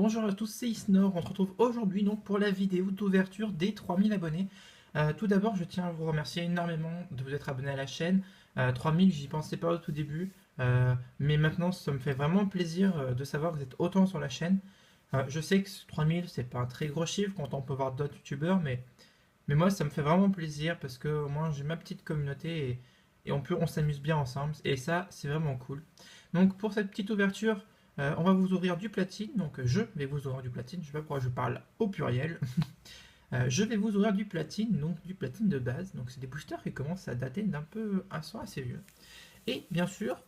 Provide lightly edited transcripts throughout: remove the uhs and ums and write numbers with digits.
Bonjour à tous, c'est Isnor. On se retrouve aujourd'hui donc pour la vidéo d'ouverture des 3000 abonnés. Tout d'abord, je tiens à vous remercier énormément de vous être abonné à la chaîne. 3000, j'y pensais pas au tout début, mais maintenant ça me fait vraiment plaisir de savoir que vous êtes autant sur la chaîne. Je sais que 3000, c'est pas un très gros chiffre quand on peut voir d'autres youtubeurs, mais moi ça me fait vraiment plaisir parce que au moins j'ai ma petite communauté et on s'amuse bien ensemble et ça c'est vraiment cool. Donc pour cette petite ouverture, on va vous ouvrir du platine, donc je vais vous ouvrir du platine, je sais pas pourquoi je parle au pluriel. Je vais vous ouvrir du platine, donc du platine de base, donc c'est des boosters qui commencent à dater d'un peu, sont assez vieux. Et bien sûr,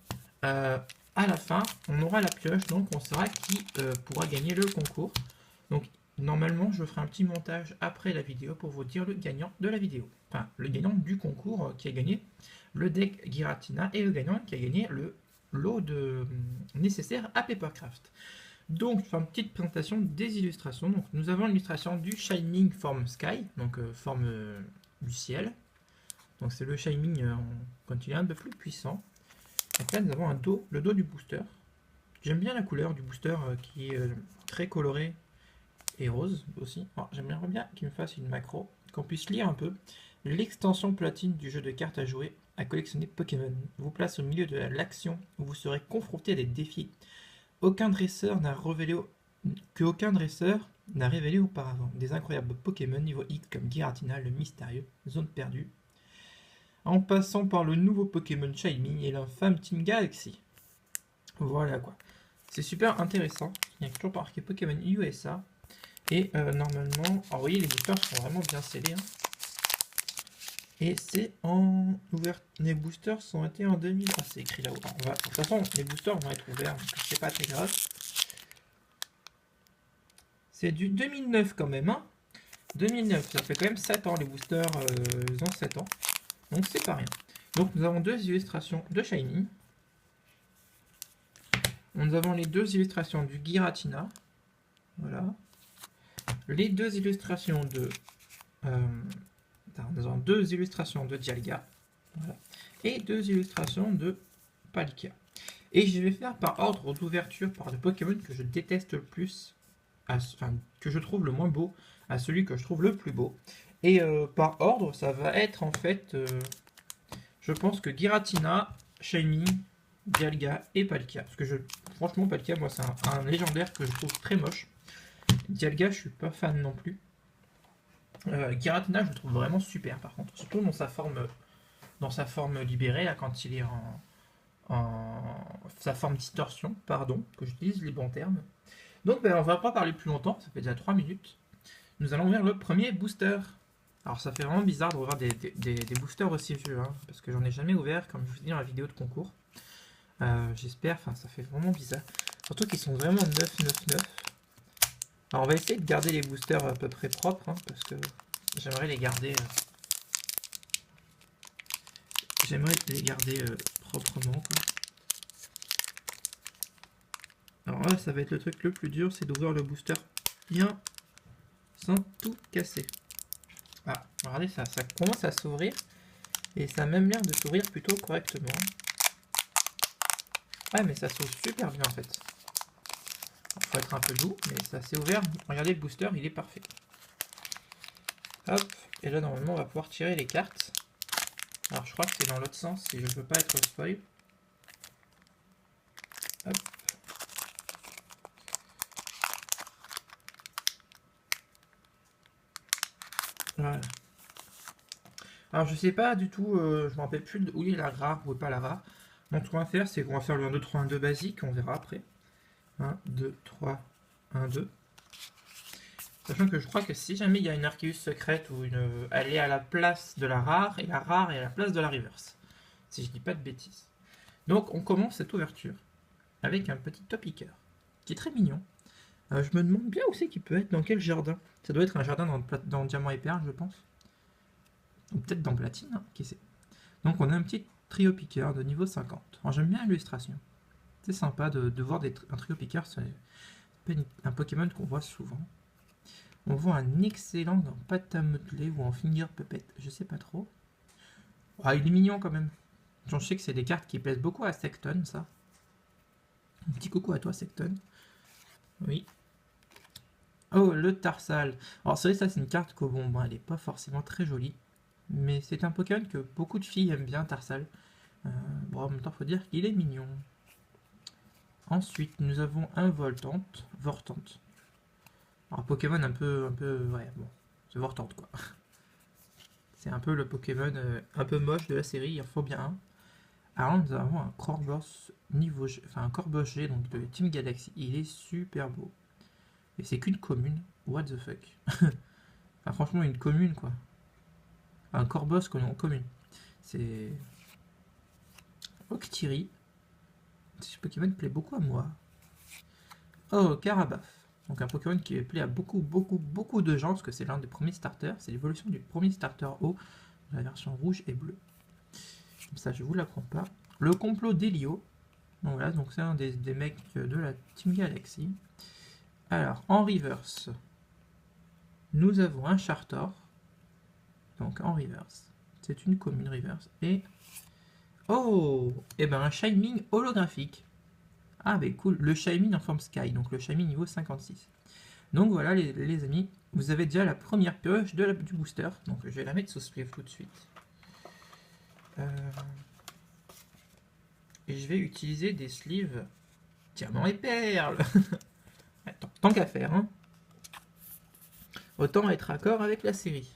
à la fin, on aura la pioche, donc on saura qui pourra gagner le concours. Donc normalement, je ferai un petit montage après la vidéo pour vous dire le gagnant de la vidéo. Enfin, le gagnant du concours qui a gagné le deck Giratina et le gagnant qui a gagné le lot nécessaire à Papercraft. Donc, je fais une petite présentation des illustrations. Donc, nous avons l'illustration du Shining Form Sky, donc forme du ciel. Donc, c'est le Shining quand il est un peu plus puissant. Donc là, nous avons le dos du booster. J'aime bien la couleur du booster qui est très coloré et rose aussi. J'aimerais bien qu'il me fasse une macro, qu'on puisse lire un peu. L'extension platine du jeu de cartes à jouer à collectionner Pokémon vous place au milieu de l'action où vous serez confronté à des défis aucun dresseur n'a révélé auparavant. Des incroyables Pokémon niveau X comme Giratina, le mystérieux, Zone perdue, en passant par le nouveau Pokémon Shiny et l'infâme Team Galaxy. Voilà quoi. C'est super intéressant. Il y a toujours marqué Pokémon USA. Et normalement, alors oui, les boosters sont vraiment bien scellés. Hein. Et c'est en ouvert. Les boosters sont été en 2000. Ah, c'est écrit là-haut. De toute façon, les boosters vont être ouverts, donc c'est pas très grave. C'est du 2009 quand même. Hein. 2009, ça fait quand même 7 ans. Les boosters, ils ont 7 ans. Donc c'est pas rien. Donc nous avons deux illustrations de Shiny. Nous avons les deux illustrations du Giratina. Voilà. Les deux illustrations de... nous avons deux illustrations de Dialga. Voilà. Et deux illustrations de Palkia. Et je vais faire par ordre d'ouverture par le Pokémon que je déteste le plus, enfin que je trouve le moins beau, à celui que je trouve le plus beau. Et par ordre, ça va être en fait, je pense que Giratina, Shiny, Dialga et Palkia. Parce que franchement, Palkia, moi c'est un légendaire que je trouve très moche. Dialga, je suis pas fan non plus. Giratina, je le trouve vraiment super par contre, surtout dans sa forme libérée, là, quand il est en sa forme distorsion, pardon, que j'utilise les bons termes. Donc on va pas parler plus longtemps, ça fait déjà 3 minutes. Nous allons ouvrir le premier booster. Alors ça fait vraiment bizarre de revoir des boosters aussi vieux, hein, parce que j'en ai jamais ouvert, comme je vous dis dans la vidéo de concours. J'espère, enfin ça fait vraiment bizarre. Surtout qu'ils sont vraiment 999. Alors on va essayer de garder les boosters à peu près propres, hein, parce que j'aimerais les garder... proprement. Quoi. Alors là, ça va être le truc le plus dur, c'est d'ouvrir le booster bien sans tout casser. Ah, regardez, ça commence à s'ouvrir. Et ça a même l'air de s'ouvrir plutôt correctement. Ouais, mais ça s'ouvre super bien en fait. Il faut être un peu doux, mais ça s'est ouvert. Regardez, le booster, il est parfait. Hop, et là, normalement, on va pouvoir tirer les cartes. Alors, je crois que c'est dans l'autre sens, si je ne veux pas être spoil. Hop. Voilà. Alors je sais pas du tout, je me rappelle plus où est la rare, où est pas la rare. Donc ce qu'on va faire, c'est qu'on va faire le 1, 2, 3, 1, 2 basique, on verra après. 1, 2, 3, 1, 2. Sachant que je crois que si jamais il y a une Arceus secrète ou elle est à la place de la rare, et la rare est à la place de la reverse. Si je dis pas de bêtises. Donc on commence cette ouverture avec un petit Topiqueur, qui est très mignon. Je me demande bien où c'est qu'il peut être, dans quel jardin. Ça doit être un jardin dans Diamant et Perle, je pense. Ou peut-être dans Platine, hein, qui sait. Donc on a un petit trio piqueur de niveau 50. Alors j'aime bien l'illustration. C'est sympa de voir un trio piqueur, c'est un Pokémon qu'on voit souvent. On voit un excellent dans Patamotley ou en Finger Puppet, je sais pas trop. Ah, il est mignon quand même. Je sais que c'est des cartes qui plaisent beaucoup à Secton, ça. Un petit coucou à toi, Secton. Oui. Oh, le Tarsal. Alors c'est vrai, ça c'est une carte que bon, elle est pas forcément très jolie. Mais c'est un Pokémon que beaucoup de filles aiment bien, Tarsal. Bon, en même temps, faut dire qu'il est mignon. Ensuite, nous avons un Vortante. Alors, Pokémon ouais, bon, c'est Vortante quoi. C'est un peu le Pokémon un peu moche de la série, il en faut bien un. Alors, nous avons un Corboss niveau G, enfin un Corboss G, donc de Team Galaxy. Il est super beau. Et c'est qu'une commune. What the fuck. Enfin, franchement, une commune quoi. Un Corboss en commune. C'est. Octiri. Ce Pokémon plaît beaucoup à moi. Oh, Carabaf. Donc un Pokémon qui plaît à beaucoup de gens, parce que c'est l'un des premiers starters. C'est l'évolution du premier starter eau, la version rouge et bleue. Comme ça, je vous l'apprends pas. Le complot d'Helio. Donc voilà, donc c'est un des mecs de la Team Galaxy. Alors, en reverse, nous avons un Chartor. Donc en reverse. C'est une commune reverse. Et. Oh! Et ben un Shining holographique. Ah, ben cool, le Shiny en forme Sky, donc le Shiny niveau 56. Donc voilà, les amis, vous avez déjà la première pioche du booster. Donc je vais la mettre sous sleeve tout de suite. Et je vais utiliser des sleeves diamants et perles. Attends, tant qu'à faire, hein. Autant être accord avec la série.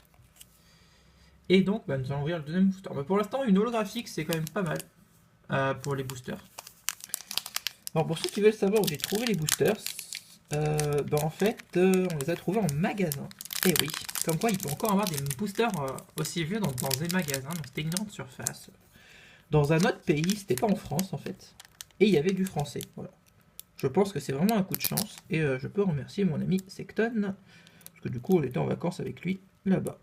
Et donc, nous allons ouvrir le deuxième booster. Mais pour l'instant, une holographique, c'est quand même pas mal pour les boosters. Alors pour ceux qui veulent savoir où j'ai trouvé les boosters, en fait, on les a trouvés en magasin. Et oui, comme quoi il peut encore avoir des boosters aussi vieux dans des magasins, donc c'était une grande surface. Dans un autre pays, c'était pas en France en fait, et il y avait du français, voilà. Je pense que c'est vraiment un coup de chance, et je peux remercier mon ami Secton, parce que du coup on était en vacances avec lui là-bas.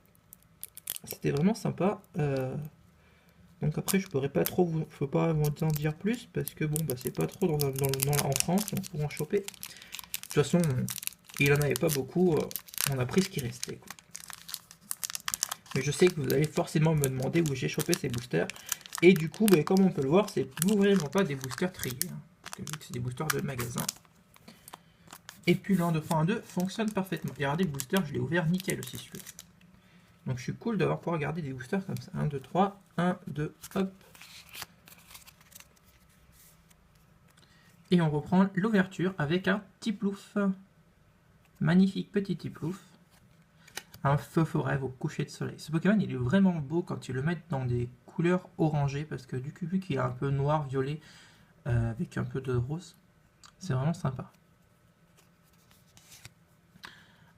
C'était vraiment sympa. Donc après je pourrais pas trop je peux pas vous en dire plus, parce que bon c'est pas trop en France, donc pour en choper. De toute façon, il en avait pas beaucoup, on a pris ce qui restait, quoi. Mais je sais que vous allez forcément me demander où j'ai chopé ces boosters. Et du coup, comme on peut le voir, c'est vraiment pas des boosters triés, hein, parce que vu que c'est des boosters de magasin. Et puis le 1, 2, 3, 1, 2 fonctionne parfaitement. Et regardez, le booster, je l'ai ouvert nickel aussi, celui-là. Donc je suis cool d'avoir pouvoir regarder des boosters comme ça. 1, 2, 3, 1, 2, hop. Et on reprend l'ouverture avec un Tiplouf. Magnifique petit Tiplouf. Un feu forêt au coucher de soleil. Ce Pokémon, il est vraiment beau quand ils le mettent dans des couleurs orangées, parce que du coup, vu qu'il est un peu noir, violet, avec un peu de rose, c'est vraiment sympa.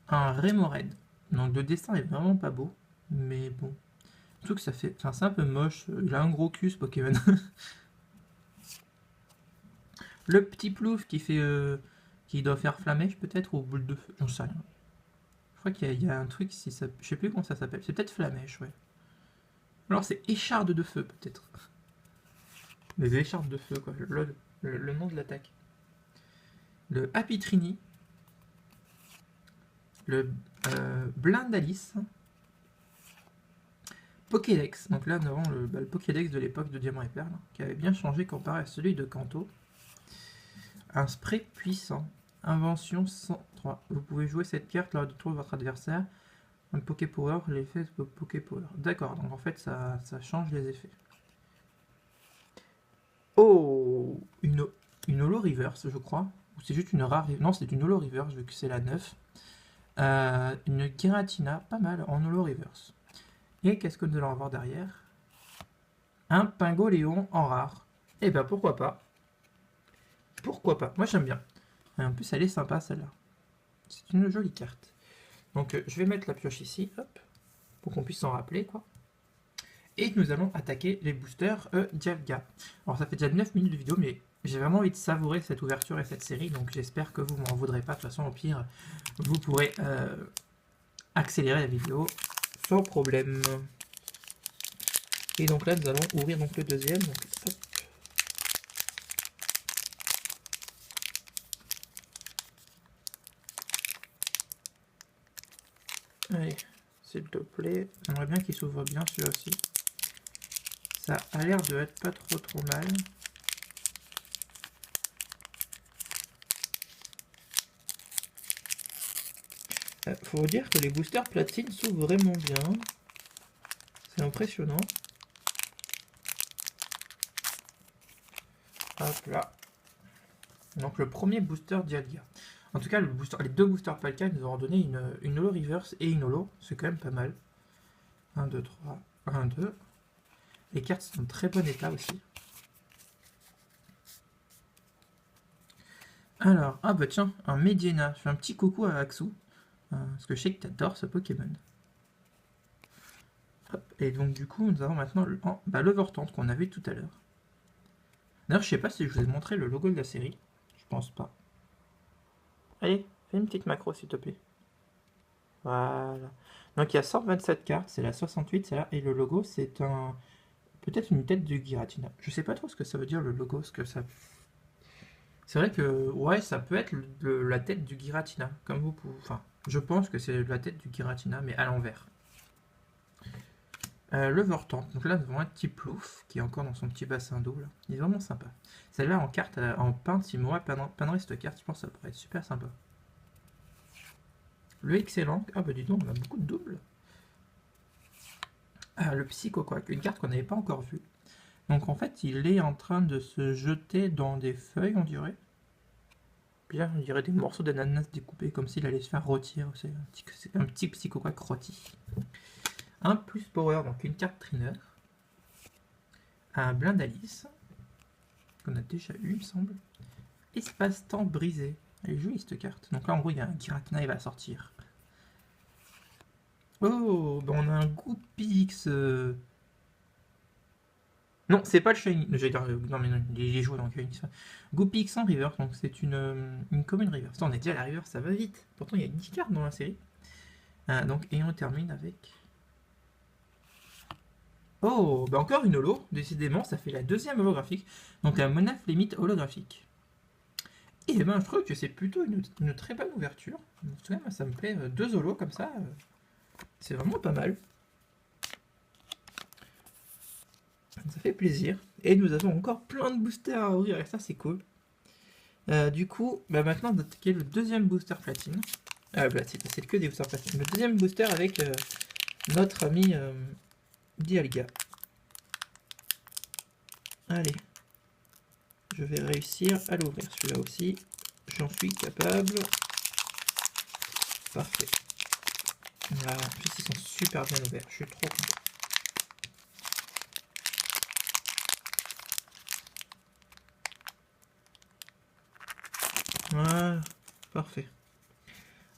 Un Remoraid. Donc le dessin est vraiment pas beau, mais bon. Surtout que ça fait. Enfin, c'est un peu moche. Il a un gros cul ce Pokémon. Le petit plouf qui fait. Qui doit faire flamèche peut-être, ou boule de feu, j'en sais rien. Je crois qu'il y a un truc, si ça, je sais plus comment ça s'appelle. C'est peut-être flamèche, ouais. Alors c'est écharde de feu peut-être. Les écharpes de feu, quoi. Le nom de l'attaque. Le Happy Trini. Le Blindalis. Pokédex. Donc là, nous avons le Pokédex de l'époque de Diamant et Perle, qui avait bien changé comparé à celui de Kanto. Un spray puissant. Invention 103. Vous pouvez jouer cette carte lors du tour de votre adversaire. Un Poké Power, l'effet de Poké Power. D'accord, donc en fait, ça change les effets. Oh, une holo reverse, je crois. Ou c'est juste une rare. Non, c'est une holo reverse, vu que c'est la 9. Une Giratina, pas mal, en holo reverse. Et qu'est-ce que nous allons avoir derrière? Un Pingoléon en rare. Eh ben pourquoi pas. Pourquoi pas. Moi j'aime bien. Et en plus elle est sympa celle-là. C'est une jolie carte. Donc je vais mettre la pioche ici, hop, pour qu'on puisse s'en rappeler, quoi. Et nous allons attaquer les boosters Dialga. Alors ça fait déjà 9 minutes de vidéo, mais j'ai vraiment envie de savourer cette ouverture et cette série, donc j'espère que vous m'en voudrez pas. De toute façon, au pire, vous pourrez accélérer la vidéo sans problème. Et donc là, nous allons ouvrir donc le deuxième. Donc, hop. Allez, s'il te plaît. J'aimerais bien qu'il s'ouvre bien celui-là aussi. Ça a l'air de être pas trop mal. Faut dire que les boosters platine s'ouvrent vraiment bien. C'est impressionnant. Hop là. Donc le premier booster Dialga. En tout cas, les deux boosters Palkia nous auront donné une holo reverse et une holo. C'est quand même pas mal. 1, 2, 3, 1, 2. Les cartes sont en très bon état aussi. Alors, ah bah tiens, un Mediena. Je fais un petit coucou à Axu. Parce que je sais que tu adores ce Pokémon. Hop, et donc du coup, nous avons maintenant l'Overtante qu'on a vu tout à l'heure. D'ailleurs, je sais pas si je vous ai montré le logo de la série. Je pense pas. Allez, fais une petite macro s'il te plaît. Voilà. Donc il y a 127 cartes, c'est la 68, c'est là. Et le logo, c'est un... peut-être une tête de Giratina. Je sais pas trop ce que ça veut dire le logo, ce que ça... C'est vrai que, ouais, ça peut être la tête du Giratina, comme vous pouvez... Enfin, je pense que c'est la tête du Giratina, mais à l'envers. Le Vortant. Donc là, nous avons un petit plouf qui est encore dans son petit bassin d'eau. Là. Il est vraiment sympa. Celle-là, en carte, en peinte, si moi peindrais cette carte, je pense que ça pourrait être super sympa. Le excellent. Ah bah dis donc, on a beaucoup de doubles. Ah, le Psycho Quack, une carte qu'on n'avait pas encore vue. Donc en fait, il est en train de se jeter dans des feuilles, on dirait. Bien, on dirait des morceaux d'ananas découpés, comme s'il allait se faire rôtir. C'est un petit Psycho Quack rôti. Un plus power, donc une carte trainer. Un Blindalice, qu'on a déjà eu, il me semble. Espace-temps brisé. Elle est jolie cette carte. Donc là, en gros, il y a un Giratina, il va sortir. Oh, ben on a un Goopix. Non, c'est pas le Shiny. Non, mais non, il est joué dans le Goopix en reverse, donc c'est une commune reverse. On est déjà à la reverse, ça va vite. Pourtant, il y a 10 cartes dans la série. Et on termine avec... Oh, bah encore une holo, décidément, ça fait la deuxième holographique. Donc un Monaf Limite holographique. Et ben je trouve que c'est plutôt une très bonne ouverture. En tout cas, moi, ça me plaît, deux holos comme ça, c'est vraiment pas mal. Ça fait plaisir. Et nous avons encore plein de boosters à ouvrir, et ça c'est cool. Du coup, bah maintenant on va attaquer le deuxième booster platine. C'est que des boosters platine. Le deuxième booster avec notre ami Dialga. Allez. Je vais réussir à l'ouvrir celui-là aussi. J'en suis capable. Parfait. Voilà. En plus, ils sont super bien ouverts. Je suis trop content. Voilà. Parfait.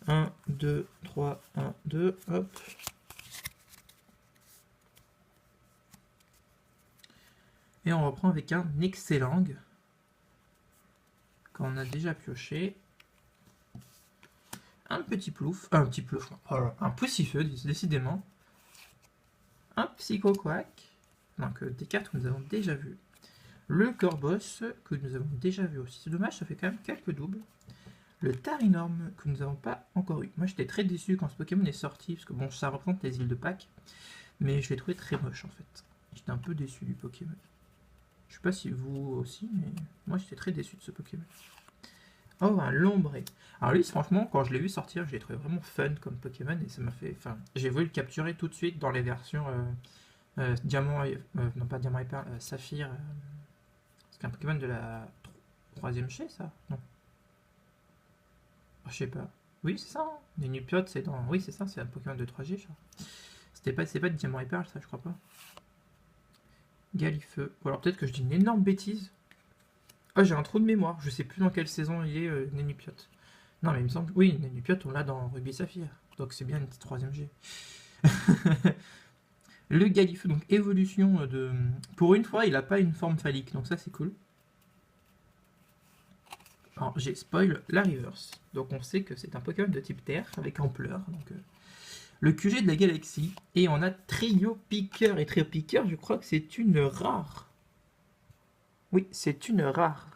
1, 2, 3, 1, 2. Hop. Et on reprend avec un excellent qu'on a déjà pioché. Un petit plouf, un poussifeu, décidément. Un Psycho Quack, donc des cartes que nous avons déjà vues. Le Corboss, que nous avons déjà vu aussi. C'est dommage, ça fait quand même quelques doubles. Le Tarinorm, que nous n'avons pas encore eu. Moi, j'étais très déçu quand ce Pokémon est sorti, parce que bon, ça représente les îles de Pâques, mais je l'ai trouvé très moche en fait. J'étais un peu déçu du Pokémon. Je sais pas si vous aussi, mais moi j'étais très déçu de ce Pokémon. Oh, un Lombré. Alors lui, franchement, quand je l'ai vu sortir, je l'ai trouvé vraiment fun comme Pokémon et ça m'a fait... Enfin, j'ai voulu le capturer tout de suite dans les versions Diamant... non, pas Diamant et Perle, Saphir. C'est un Pokémon de la troisième chez, ça? Non. Oh, je sais pas. Oui, c'est ça. Hein. Les Nupiotes, c'est dans... Oui, c'est ça, c'est un Pokémon de 3G, je crois. C'est pas de Diamant et Perle, ça, je crois pas. Galifeu. Ou alors peut-être que je dis une énorme bêtise. Ah, j'ai un trou de mémoire. Je sais plus dans quelle saison il est, Nénupiote. Non, mais il me semble... Oui, Nénupiote, on l'a dans Ruby Saphir. Donc c'est bien une petite 3ème G. Le Galifeu, donc évolution de... Pour une fois, il n'a pas une forme phallique. Donc ça, c'est cool. Alors, j'ai spoil la reverse. Donc on sait que c'est un Pokémon de type terre, avec ampleur. Donc, le QG de la galaxie. Et on a Trio Piqueur. Et Trio Piqueur, je crois que c'est une rare. Oui, c'est une rare.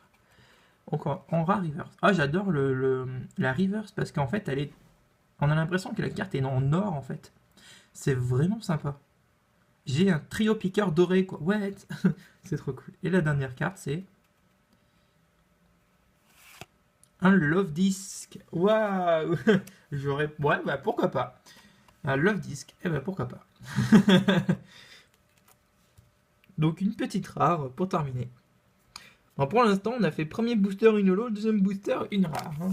Donc en rare reverse. Ah, j'adore la reverse parce qu'en fait, on a l'impression que la carte est en or en fait. C'est vraiment sympa. J'ai un trio piqueur doré quoi. Ouais, c'est trop cool. Et la dernière carte, c'est Un Love Disc. Waouh. J'aurais... Ouais, bah pourquoi pas. Un Love Disc. Eh ben pourquoi pas. Donc une petite rare pour terminer. Bon, pour l'instant, on a fait premier booster une holo, deuxième booster une rare. Hein.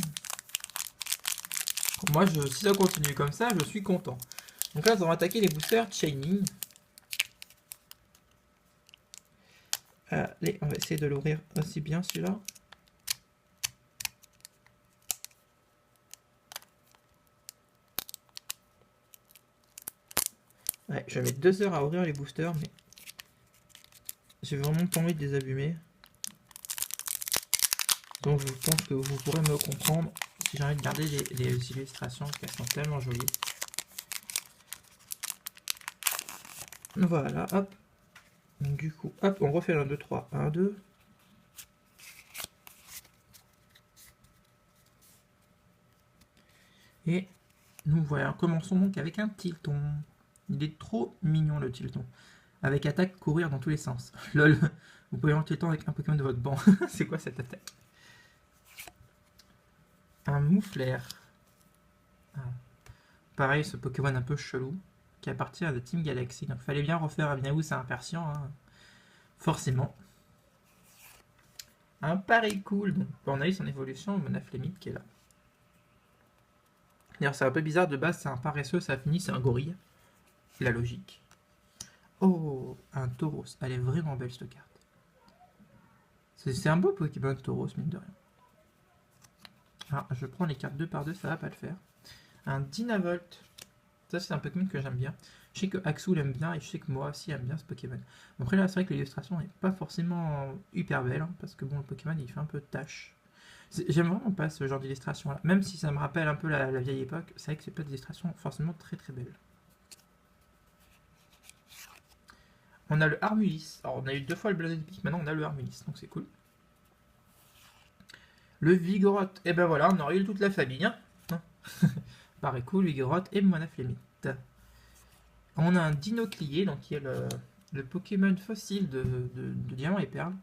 Moi, si ça continue comme ça, je suis content. Donc là, on va attaquer les boosters Shining. Allez, on va essayer de l'ouvrir aussi bien celui-là. Ouais, je vais mettre 2 heures à ouvrir les boosters, mais j'ai vraiment pas envie de les abîmer. Donc je pense que vous pourrez me comprendre si j'ai envie de garder les illustrations, parce qu'elles sont tellement jolies. Voilà, hop. Donc du coup, hop, on refait 1, 2, 3, 1, 2. Et nous voilà, commençons donc avec un Tilton. Il est trop mignon le Tilton. Avec attaque, courir dans tous les sens. Lol, vous pouvez avoir Tilton avec un Pokémon de votre banc. C'est quoi cette attaque? Un Mouflair. Ah. Pareil, ce Pokémon un peu chelou, qui appartient à la Team Galaxy. Donc fallait bien refaire un bien où c'est un Persian, hein. Forcément. Un pareil cool. Bon, on a eu son évolution, Monaflémite qui est là. D'ailleurs, c'est un peu bizarre, de base, c'est un paresseux, ça finit, c'est un gorille. La logique. Oh, un Tauros. Elle est vraiment belle cette carte. C'est un beau Pokémon Tauros, mine de rien. Ah, je prends les cartes 2 par 2, ça va pas le faire. Un Dynavolt. Ça, c'est un Pokémon que j'aime bien. Je sais que Axel l'aime bien et je sais que moi aussi aime bien ce Pokémon. Après là, c'est vrai que l'illustration n'est pas forcément hyper belle, hein, parce que bon, le Pokémon il fait un peu de tâche. J'aime vraiment pas ce genre d'illustration là. Même si ça me rappelle un peu la vieille époque, c'est vrai que c'est pas des illustrations forcément très très belles. On a le Armulis. Alors on a eu 2 fois le Blaziken, maintenant on a le Armulis, donc c'est cool. Le Vigoroth, et ben voilà, on aurait eu toute la famille. Hein. Pareil cool, Vigoroth et Monaflémite. On a un Dinoclier, donc qui est le Pokémon fossile de Diamant et Perle.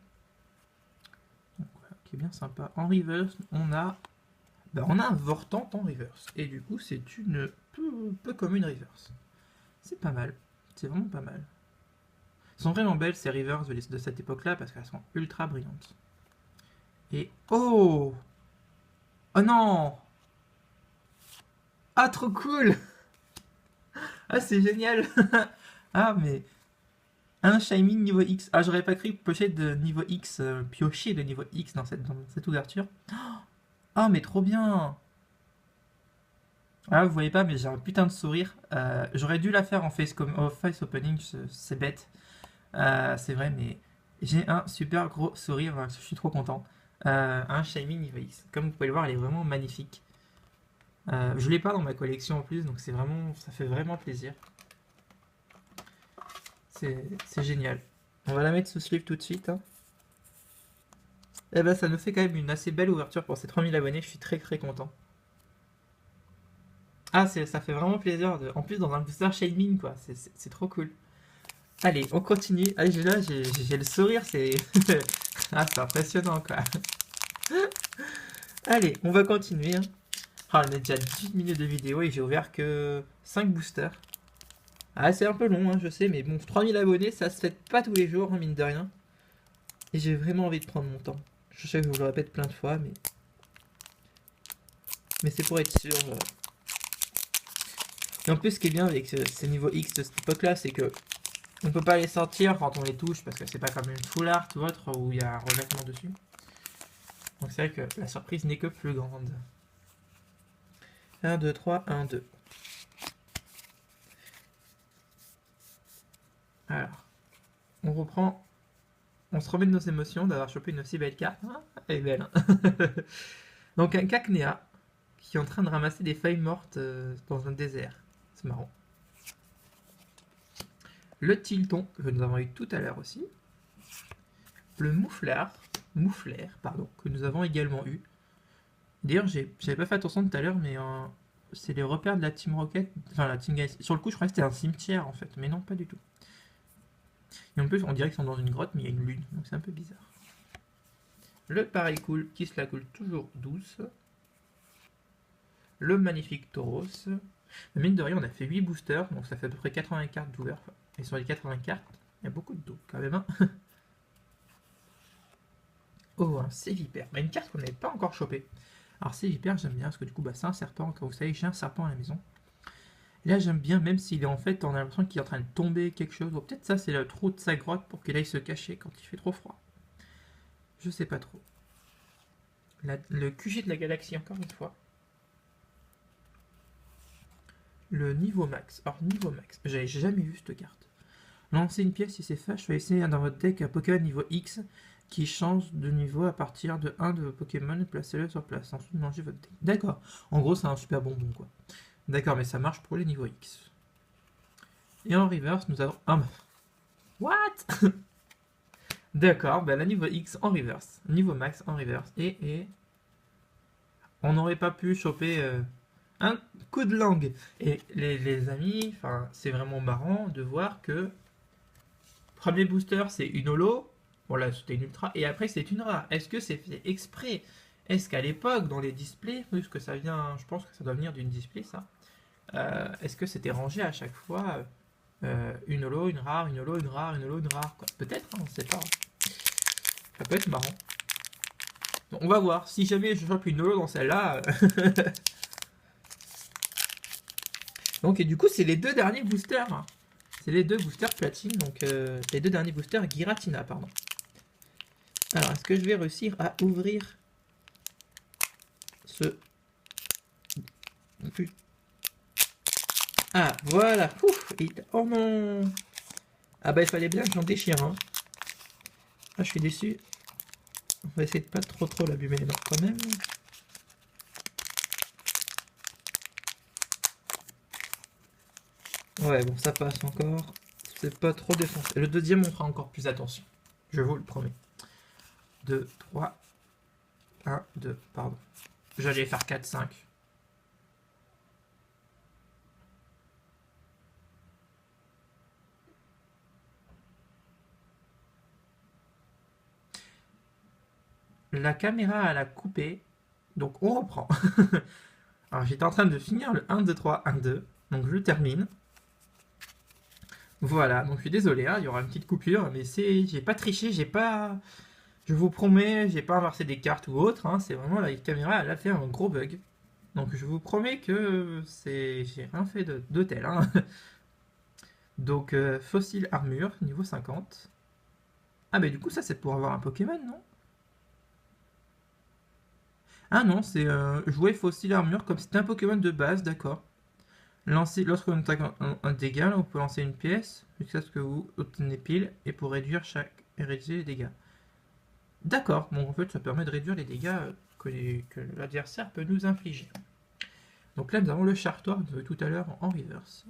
Donc, voilà, qui est bien sympa. En reverse, on a un Vortant en reverse. Et du coup, c'est une peu comme une reverse. C'est pas mal. C'est vraiment pas mal. Elles sont vraiment belles ces reverse de cette époque-là parce qu'elles sont ultra brillantes. Et oh! Oh non! Ah, trop cool! Ah, c'est génial! Ah, mais un Shiny niveau X. Ah, j'aurais pas cru piocher de niveau X, piocher de niveau X dans cette ouverture. Ah, mais trop bien! Ah, vous voyez pas, mais j'ai un putain de sourire. J'aurais dû la faire en face opening, c'est bête. C'est vrai, mais j'ai un super gros sourire, je suis trop content. Un Shiny niveau X. Comme vous pouvez le voir, elle est vraiment magnifique. Je l'ai pas dans ma collection en plus, donc ça fait vraiment plaisir. C'est génial. On va la mettre sous sleeve tout de suite. Hein. Et ben ça nous fait quand même une assez belle ouverture pour ces 3000 abonnés, je suis très très content. Ah, ça fait vraiment plaisir, en plus dans un booster Shaymin quoi, c'est trop cool. Allez, on continue. Allez, j'ai le sourire, c'est... ah, c'est impressionnant quoi. Allez, on va continuer. Hein. Ah, on a déjà 18 minutes de vidéo et j'ai ouvert que 5 boosters. Ah, c'est un peu long, hein, je sais, mais bon, 3000 abonnés, ça se fait pas tous les jours, hein, mine de rien. Et j'ai vraiment envie de prendre mon temps. Je sais que je vous le répète plein de fois, mais c'est pour être sûr. Et en plus, ce qui est bien avec ces niveaux X de cette époque-là, c'est que on peut pas les sortir quand on les touche, parce que c'est pas comme une full art ou autre où il y a un revêtement dessus. Donc c'est vrai que la surprise n'est que plus grande. 1, 2, 3, 1, 2. Alors, on reprend. On se remet de nos émotions d'avoir chopé une aussi belle carte. Ah, elle est belle. Hein. Donc un Cacnea qui est en train de ramasser des feuilles mortes dans un désert. C'est marrant. Le Tilton que nous avons eu tout à l'heure aussi. Le Mouflair, pardon, que nous avons également eu. D'ailleurs, j'avais pas fait attention tout à l'heure, mais c'est les repères de la Team Rocket, enfin la Team Galaxy. Sur le coup, je croyais que c'était un cimetière en fait, mais non, pas du tout. Et en plus, on dirait qu'ils sont dans une grotte, mais il y a une lune, donc c'est un peu bizarre. Le pareil cool qui se la coule toujours douce. le magnifique Tauros. Mais mine de rien, on a fait 8 boosters, donc ça fait à peu près 80 cartes d'ouvert. Et sur les 80 cartes, il y a beaucoup de dos quand même. Hein. Oh, un Sévipère. Bah, une carte qu'on n'avait pas encore chopée. Alors Sévipère, j'aime bien, parce que du coup, bah, c'est un serpent. Comme vous savez, j'ai un serpent à la maison. Et là, j'aime bien, même s'il est en fait, on a l'impression qu'il est en train de tomber quelque chose. Ou peut-être ça, c'est le trou de sa grotte pour qu'il aille se cacher quand il fait trop froid. Je sais pas trop. Le QG de la galaxie, encore une fois. Le niveau max. Alors, niveau max, j'avais jamais vu cette carte. Lancez une pièce si c'est fâche, choisissez dans votre deck un Pokémon niveau X qui change de niveau à partir de 1 de vos Pokémon et placez-le sur place. Ensuite, mangez votre deck. D'accord. En gros, c'est un super bonbon, quoi. D'accord, mais ça marche pour les niveaux X. Et en reverse, nous avons... Ah, what? D'accord, bah la niveau X en reverse. Niveau max en reverse. Et... on n'aurait pas pu choper un coup de langue. Et les amis, c'est vraiment marrant de voir que... Premier booster, c'est une holo. Bon, là, c'était une ultra. Et après, c'est une rare. Est-ce que c'est fait exprès? Est-ce qu'à l'époque, dans les displays, puisque ça vient, je pense que ça doit venir d'une display, ça. Est-ce que c'était rangé à chaque fois une holo, une rare, une holo, une rare, une holo, une rare, quoi. Peut-être, hein, on ne sait pas. Ça peut être marrant. Donc, on va voir. Si jamais je chope une holo dans celle-là. Donc, et du coup, c'est les deux derniers boosters. Hein. C'est les deux boosters platine. Donc, les deux derniers boosters Giratina, pardon. Alors, est-ce que je vais réussir à ouvrir ce... Ah, voilà. Ouf, oh non. Ah bah, il fallait bien que j'en déchire. Hein. Ah, je suis déçu. On va essayer de pas trop l'abîmer, non, quand même. Ouais, bon, ça passe encore. C'est pas trop défoncé. Le deuxième, on fera encore plus attention. Je vous le promets. 2, 3. 1, 2, pardon. J'allais faire 4, 5. La caméra, elle a coupé. Donc, on reprend. Alors, j'étais en train de finir le 1, 2, 3, 1, 2. Donc, je termine. Voilà, donc je suis désolé, hein, il y aura une petite coupure, mais j'ai pas triché, je vous promets, j'ai pas inversé des cartes ou autre, hein, c'est vraiment la caméra, elle a fait un gros bug. Donc je vous promets que j'ai rien fait de tel. Hein. Donc fossile armure, niveau 50. Ah mais du coup ça c'est pour avoir un Pokémon, non? Ah non, c'est jouer fossile armure comme c'était un Pokémon de base, d'accord. Lorsque vous attaquez un dégât, là, vous pouvez lancer une pièce jusqu'à ce que vous obtenez pile et pour réduire les dégâts. D'accord, bon en fait ça permet de réduire les dégâts que l'adversaire peut nous infliger. Donc là nous avons le Chartoir de tout à l'heure en reverse.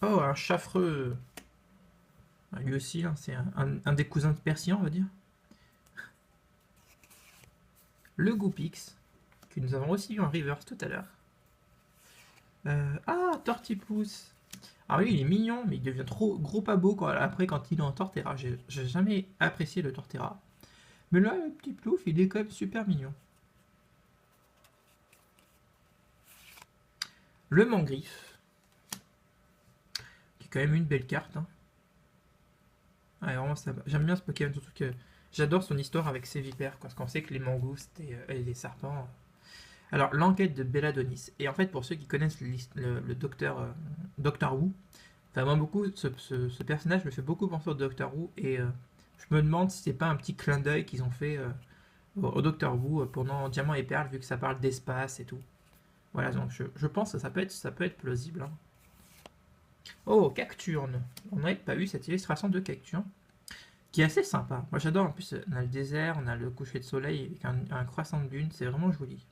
Oh, un Chaffreux. Lui aussi, hein, c'est un des cousins de Persian, on va dire. Le Goopix, que nous avons aussi eu en reverse tout à l'heure. Ah, Tortipousse. Ah oui, il est mignon, mais il devient trop gros pas beau après quand il est en Torterra. J'ai jamais apprécié le Torterra. Mais là, le petit plouf, il est quand même super mignon. Le Mangriffe. Qui est quand même une belle carte. Hein. Ouais, vraiment, j'aime bien ce Pokémon, surtout que j'adore son histoire avec ses vipères, parce qu'on sait que les mangoustes et les serpents... Alors, l'enquête de Belladonis. Et en fait, pour ceux qui connaissent le docteur Who, moi, beaucoup, ce personnage me fait beaucoup penser au Docteur Who, et je me demande si c'est pas un petit clin d'œil qu'ils ont fait au Docteur Who pendant Diamant et Perle, vu que ça parle d'espace et tout. Voilà, donc je pense que ça peut être plausible. Hein. Oh, Cacturne. On n'avait pas eu cette illustration de Cacturne, qui est assez sympa. Moi j'adore, en plus on a le désert, on a le coucher de soleil avec un croissant de lune, c'est vraiment joli.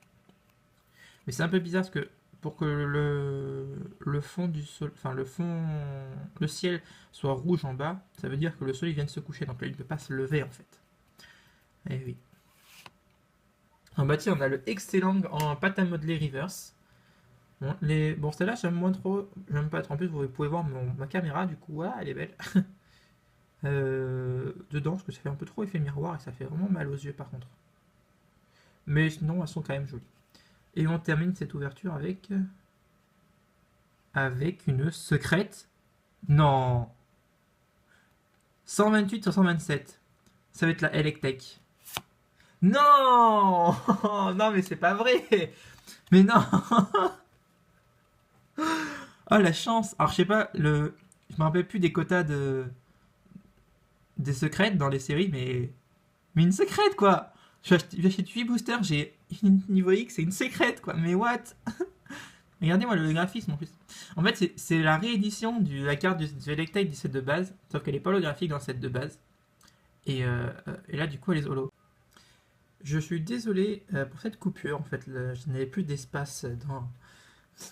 Mais c'est un peu bizarre parce que pour que le fond du sol, le ciel soit rouge en bas, ça veut dire que le soleil vient de se coucher, donc là il ne peut pas se lever en fait. Eh oui. En bah tiens, on a le Excellent en pâte à modeler reverse. Bon, celle-là j'aime moins trop, j'aime pas trop. En plus vous pouvez voir ma caméra, du coup, elle est belle. Dedans, parce que ça fait un peu trop effet miroir et ça fait vraiment mal aux yeux par contre. Mais sinon, elles sont quand même jolies. Et on termine cette ouverture avec une secrète. Non. 128 sur 127. Ça va être la Electek. Non. Non, mais c'est pas vrai. Mais non. Oh, la chance. Alors, je sais pas, je me rappelle plus des quotas des secrètes dans les séries, mais une secrète, quoi. J'achète 8 boosters, j'ai une niveau X, c'est une secrète, quoi. Mais what? Regardez-moi le graphisme en plus. En fait, c'est la réédition de la carte du Electek du set de base, sauf qu'elle est pas holographique dans le set de base. Et là, du coup, elle est holo. Je suis désolé pour cette coupure, en fait, je n'avais plus d'espace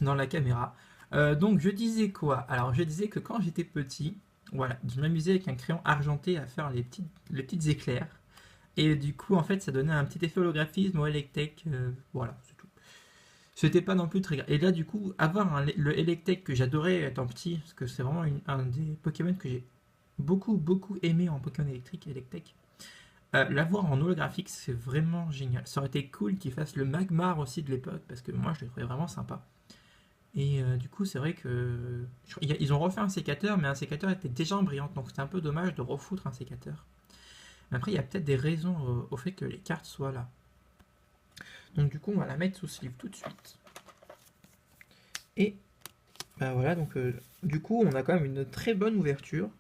dans la caméra. Donc, je disais quoi? Alors, je disais que quand j'étais petit, voilà, je m'amusais avec un crayon argenté à faire les petites éclairs. Et du coup, en fait, ça donnait un petit effet holographisme au Electek. Voilà, c'est tout. C'était pas non plus très grave. Et là, du coup, avoir le Electek que j'adorais étant petit, parce que c'est vraiment un des Pokémon que j'ai beaucoup aimé en Pokémon électrique, Electek. L'avoir en holographique, c'est vraiment génial. Ça aurait été cool qu'ils fassent le Magmar aussi de l'époque, parce que moi, je le trouvais vraiment sympa. Et du coup, c'est vrai que ils ont refait un sécateur, mais un sécateur était déjà en brillante, donc c'était un peu dommage de refoutre un sécateur. Mais après, il y a peut-être des raisons au fait que les cartes soient là. Donc du coup, on va la mettre sous sleeve tout de suite. Et bah voilà, donc du coup, on a quand même une très bonne ouverture.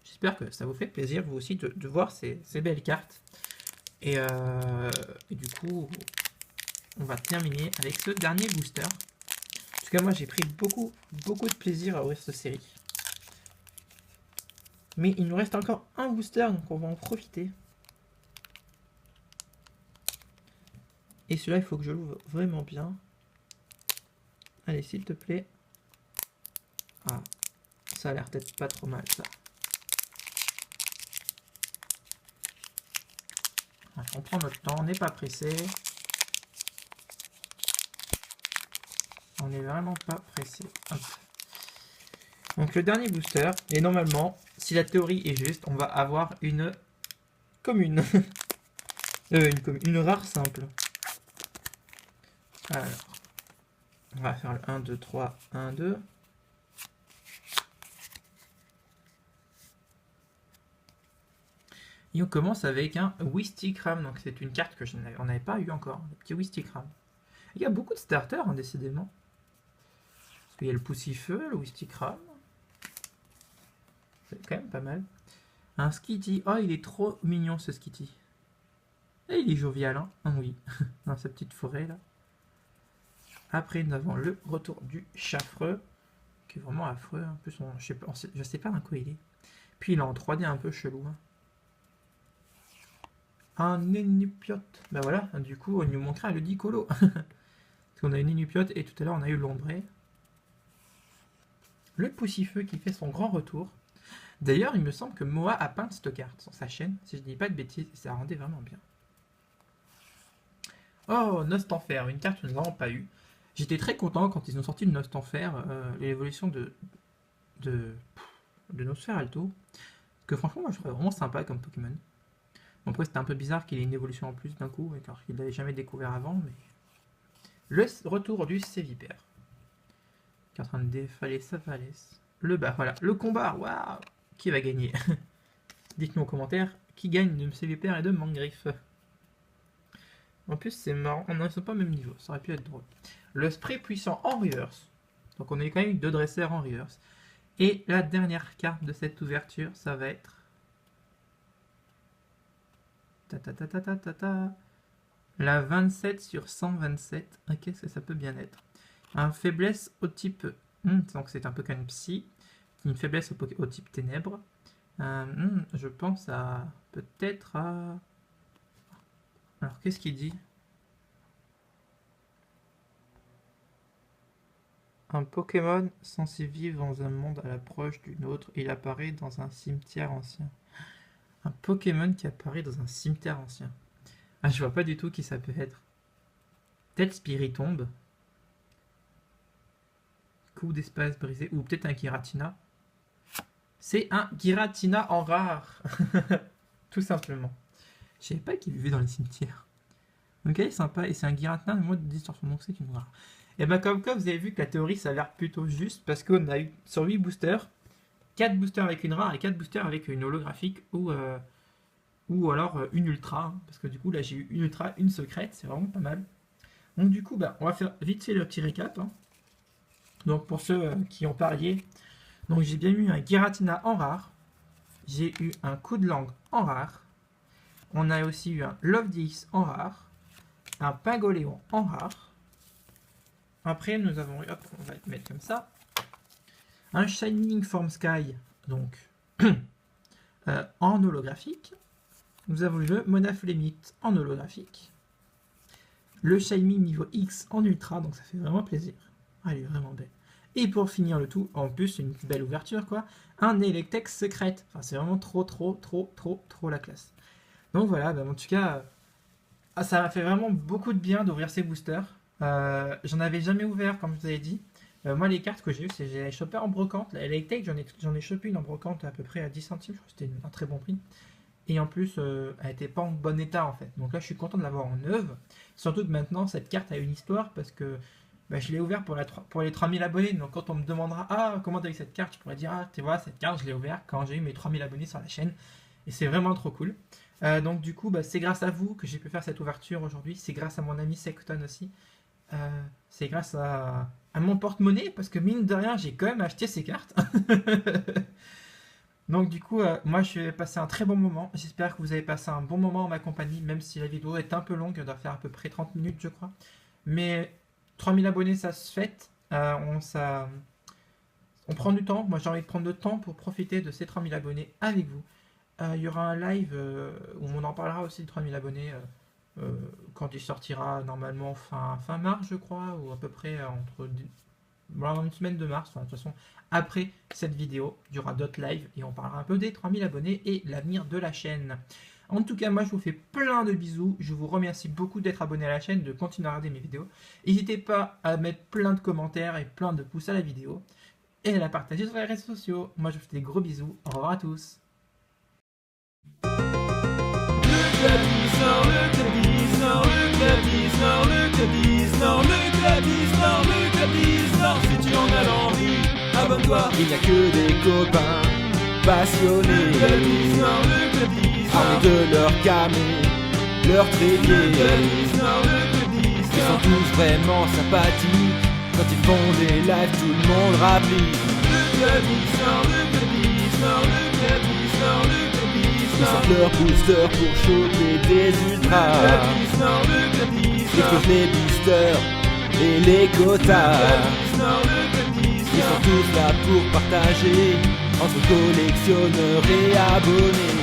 J'espère que ça vous fait plaisir, vous aussi, de voir ces belles cartes. Et du coup, on va terminer avec ce dernier booster. En tout cas, moi, j'ai pris beaucoup de plaisir à ouvrir cette série. Mais il nous reste encore un booster, donc on va en profiter. Et celui-là, il faut que je l'ouvre vraiment bien. Allez, s'il te plaît. Ah, ça a l'air peut-être pas trop mal, ça. On prend notre temps, on n'est pas pressé. On n'est vraiment pas pressé. Hop. Donc le dernier booster, et normalement, si la théorie est juste, on va avoir une commune. Une rare simple. Alors, on va faire le 1, 2, 3, 1, 2. Et on commence avec un Wistikram, donc c'est une carte que on n'avait pas eu encore, le petit Wistikram. Il y a beaucoup de starters, hein, décidément. Parce qu'il y a le Poussifeu, le Wistikram. C'est quand même pas mal. Un Skitty. Oh, il est trop mignon ce Skitty. Et il est jovial, hein. Ah oui, dans sa petite forêt là. Après, nous avons le retour du Chafreux, qui est vraiment affreux. En plus, je sais pas dans quoi il est. Puis il est en 3D un peu chelou. Hein. Un Énupiote. Ben voilà, du coup, on nous manquera le Dicolo. Parce qu'on a une Énupiote et tout à l'heure, on a eu l'Ombré. Le Poussifeu qui fait son grand retour. D'ailleurs, il me semble que Moa a peint cette carte sur sa chaîne, si je dis pas de bêtises, et ça rendait vraiment bien. Oh, Nostanfer, une carte que nous n'avons pas eue. J'étais très content quand ils ont sorti le Nostanfer, l'évolution de Nosfer Alto. Parce que franchement, moi je trouvais vraiment sympa comme Pokémon. Bon, après, c'était un peu bizarre qu'il ait une évolution en plus d'un coup, car il l'avait jamais découvert avant, mais. Le retour du Sévipère. Qui est en train de défaler sa falaise. Voilà, le combat, waouh! Qui va gagner? Dites-nous en commentaire qui gagne de Sévipère et de Mangriffe. En plus, c'est marrant, on ne sont pas au même niveau, ça aurait pu être drôle. Le spray puissant en reverse. Donc, on a quand même eu 2 dresseurs en reverse. Et la dernière carte de cette ouverture, ça va être. La 27 sur 127. Ah, qu'est-ce que ça peut bien être? Un faiblesse au type. Donc, c'est un Pokémon Psy. Une faiblesse au type Ténèbres. Je pense à. Peut-être à. Alors, qu'est-ce qu'il dit? Un Pokémon censé vivre dans un monde à l'approche d'une autre, il apparaît dans un cimetière ancien. Un Pokémon qui apparaît dans un cimetière ancien. Ah, je vois pas du tout qui ça peut être. Peut-être Spiritomb. Coup d'espace brisé. Ou peut-être un Giratina. C'est un Giratina en rare. Tout simplement. Je savais pas qu'il vivait dans les cimetières. Ok, sympa. Et c'est un Giratina, mais moi de distorsion, donc c'est une rare. Et bah comme quoi, vous avez vu que la théorie, ça a l'air plutôt juste, parce qu'on a eu sur 8 boosters, 4 boosters avec une rare et 4 boosters avec une holographique ou alors une ultra, hein, parce que du coup là j'ai eu une ultra, une secrète, c'est vraiment pas mal. Donc du coup, bah, on va faire vite fait le petit récap, hein. Donc pour ceux qui ont parié, donc j'ai bien eu un Giratina en rare, j'ai eu un coup de langue en rare, on a aussi eu un Love DX en rare, un Pingoléon en rare. Après nous avons eu, hop, on va le mettre comme ça, un Shining Form Sky, donc en holographique. Nous avons eu le Monoflemite en holographique, le Shiny niveau X en ultra, donc ça fait vraiment plaisir. Ah, elle est vraiment belle. Et pour finir le tout, en plus, une belle ouverture, quoi, un Electex secrète. Enfin, c'est vraiment trop la classe. Donc voilà, bah, en tout cas, ça m'a fait vraiment beaucoup de bien d'ouvrir ces boosters. J'en avais jamais ouvert, comme je vous avais dit. Moi, les cartes que j'ai eues, c'est j'ai chopé en brocante. La Electex, j'en ai chopé une en brocante à peu près à 10 centimes. Je crois que c'était un très bon prix. Et en plus, elle n'était pas en bon état, en fait. Donc là, je suis content de l'avoir en neuve. Surtout que maintenant, cette carte a une histoire parce que bah, je l'ai ouvert pour les 3000 abonnés. Donc quand on me demandera, ah, comment t'as eu cette carte, je pourrais dire, ah, tu vois, cette carte, je l'ai ouverte quand j'ai eu mes 3000 abonnés sur la chaîne. Et c'est vraiment trop cool. Donc du coup, bah, c'est grâce à vous que j'ai pu faire cette ouverture aujourd'hui. C'est grâce à mon ami Secton aussi. C'est grâce à mon porte-monnaie, parce que mine de rien, j'ai quand même acheté ces cartes. Donc du coup, moi je vais passer un très bon moment. J'espère que vous avez passé un bon moment en ma compagnie, même si la vidéo est un peu longue, elle doit faire à peu près 30 minutes je crois. Mais 3000 abonnés ça se fête. On prend du temps, moi j'ai envie de prendre le temps pour profiter de ces 3000 abonnés avec vous. Il y aura un live où on en parlera aussi de 3000 abonnés quand il sortira normalement fin mars je crois, ou à peu près entre une semaine de mars, enfin, de toute façon après cette vidéo il y aura d'autres lives et on parlera un peu des 3000 abonnés et l'avenir de la chaîne. En tout cas, moi je vous fais plein de bisous, je vous remercie beaucoup d'être abonné à la chaîne, de continuer à regarder mes vidéos. N'hésitez pas à mettre plein de commentaires et plein de pouces à la vidéo et à la partager sur les réseaux sociaux. Moi je vous fais des gros bisous, au revoir à tous. Si tu en as l'envie, abonne-toi. Il n'y a que des copains passionnés, armés de leur camé, leur trépied. Ils sont tous vraiment sympathiques. Quand ils font des lives, tout le monde rapplique. Ils sortent leur booster pour choper des ultras. Ils font les boosters et les quotas. Ils sont tous là pour partager entre collectionneurs et abonnés.